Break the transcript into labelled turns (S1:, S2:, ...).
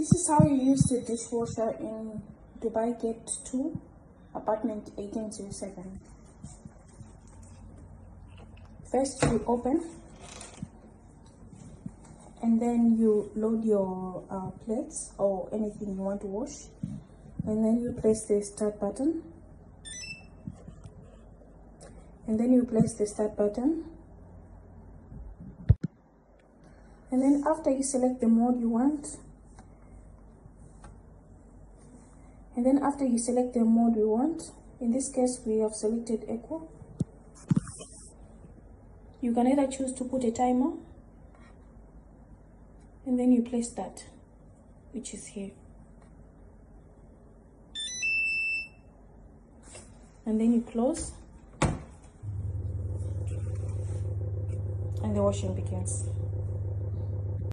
S1: This is how you use the dishwasher in Dubai Gate 2, apartment 1807. First you open, and then you load your plates or anything you want to wash, and then you place the start button, and then you place the start button, and then after you select the mode you want, and then after you select the mode we want, in this case we have selected eco. You can either choose to put a timer, and then you place that, which is here, and then you close, and the washing begins.